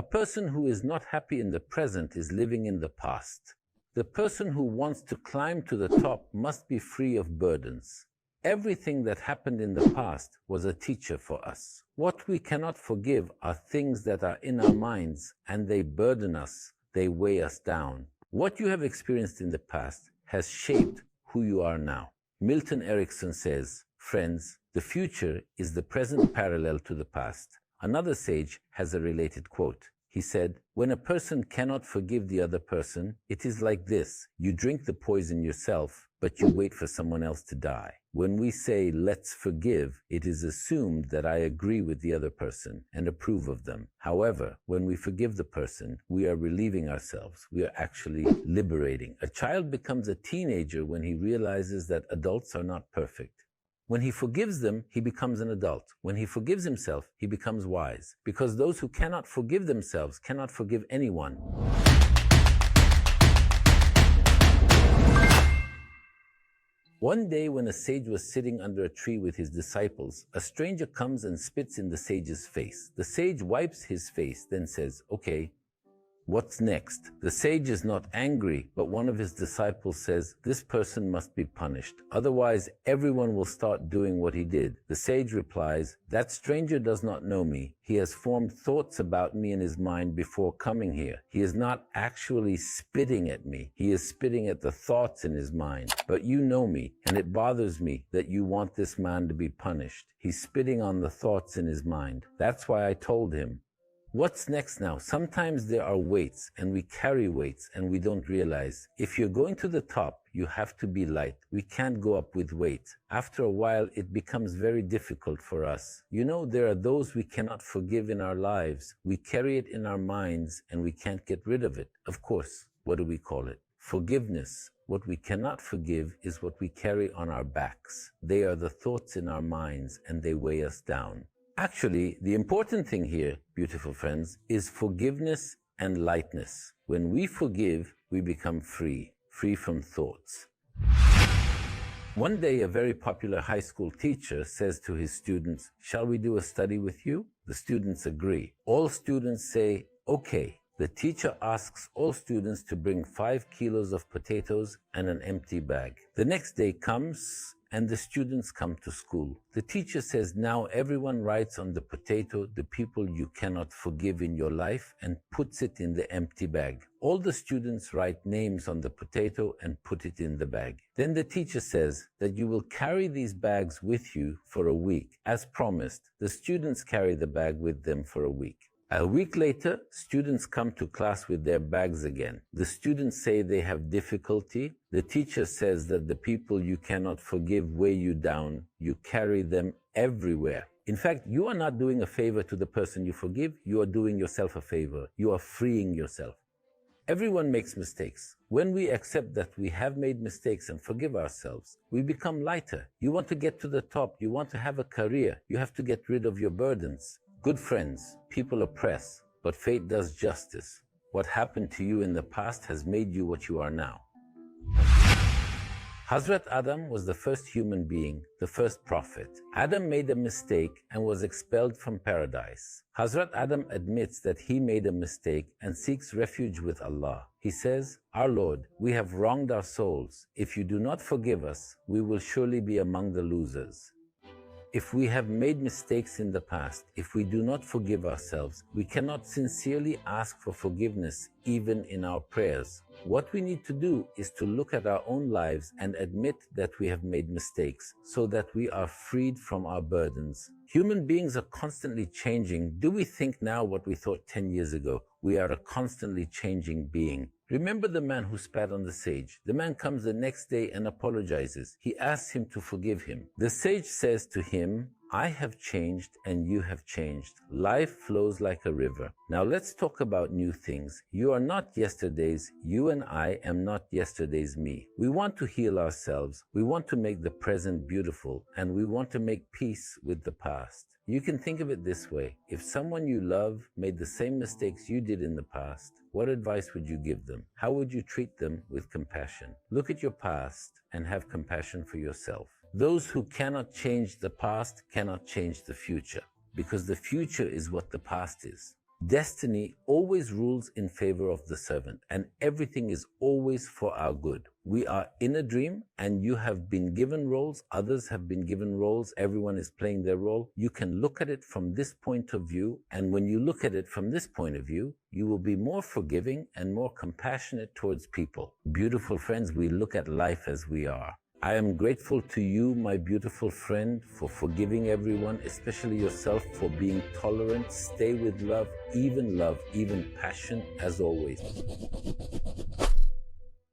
A person who is not happy in the present is living in the past. The person who wants to climb to the top must be free of burdens. Everything that happened in the past was a teacher for us. What we cannot forgive are things that are in our minds, and they burden us, they weigh us down. What you have experienced in the past has shaped who you are now. Milton Erickson says, "Friends, the future is the present parallel to the past." Another sage has a related quote. He said, "When a person cannot forgive the other person, it is like this. You drink the poison yourself, but you wait for someone else to die." When we say, "let's forgive," it is assumed that I agree with the other person and approve of them. However, when we forgive the person, we are relieving ourselves. We are actually liberating. A child becomes a teenager when he realizes that adults are not perfect. When he forgives them, he becomes an adult. When he forgives himself, he becomes wise. Because those who cannot forgive themselves cannot forgive anyone. One day when a sage was sitting under a tree with his disciples, a stranger comes and spits in the sage's face. The sage wipes his face, then says, "Okay, what's next?" The sage is not angry, but one of his disciples says, "This person must be punished. Otherwise, everyone will start doing what he did." The sage replies, "That stranger does not know me. He has formed thoughts about me in his mind before coming here. He is not actually spitting at me. He is spitting at the thoughts in his mind. But you know me, and it bothers me that you want this man to be punished. He's spitting on the thoughts in his mind. That's why I told him." What's next now? Sometimes there are weights, and we carry weights, and we don't realize. If you're going to the top, you have to be light. We can't go up with weight. After a while, it becomes very difficult for us. You know, there are those we cannot forgive in our lives. We carry it in our minds, and we can't get rid of it. Of course, what do we call it? Forgiveness. What we cannot forgive is what we carry on our backs. They are the thoughts in our minds, and they weigh us down. Actually, the important thing here, beautiful friends, is forgiveness and lightness. When we forgive, we become free from thoughts. One day, a very popular high school teacher says to his students, "Shall we do a study with you?" The students agree. All students say, "Okay." The teacher asks all students to bring 5 kilos of potatoes and an empty bag. The next day comes, and the students come to school. The teacher says, "Now everyone writes on the potato the people you cannot forgive in your life and puts it in the empty bag." All the students write names on the potato and put it in the bag. Then the teacher says that you will carry these bags with you for a week. As promised, the students carry the bag with them for a week. A week later, students come to class with their bags again. The students say they have difficulty. The teacher says that the people you cannot forgive weigh you down. You carry them everywhere. In fact, you are not doing a favor to the person you forgive. You are doing yourself a favor. You are freeing yourself. Everyone makes mistakes. When we accept that we have made mistakes and forgive ourselves, we become lighter. You want to get to the top. You want to have a career. You have to get rid of your burdens. Good friends, people oppress, but fate does justice. What happened to you in the past has made you what you are now. Hazrat Adam was the first human being, the first prophet. Adam made a mistake and was expelled from paradise. Hazrat Adam admits that he made a mistake and seeks refuge with Allah. He says, "Our Lord, we have wronged our souls. If you do not forgive us, we will surely be among the losers." If we have made mistakes in the past, if we do not forgive ourselves, we cannot sincerely ask for forgiveness even in our prayers. What we need to do is to look at our own lives and admit that we have made mistakes so that we are freed from our burdens. Human beings are constantly changing. Do we think now what we thought 10 years ago? We are a constantly changing being. Remember the man who spat on the sage. The man comes the next day and apologizes. He asks him to forgive him. The sage says to him, "I have changed and you have changed. Life flows like a river." Now let's talk about new things. You are not yesterday's. You and I am not yesterday's me. We want to heal ourselves. We want to make the present beautiful, and we want to make peace with the past. You can think of it this way. If someone you love made the same mistakes you did in the past, what advice would you give them? How would you treat them with compassion? Look at your past and have compassion for yourself. Those who cannot change the past cannot change the future, because the future is what the past is. Destiny always rules in favor of the servant, and everything is always for our good. We are in a dream, and you have been given roles, others have been given roles, everyone is playing their role. You can look at it from this point of view, and when you look at it from this point of view, you will be more forgiving and more compassionate towards people. Beautiful friends, we look at life as we are. I am grateful to you, my beautiful friend, for forgiving everyone, especially yourself, for being tolerant. Stay with love, even passion, as always.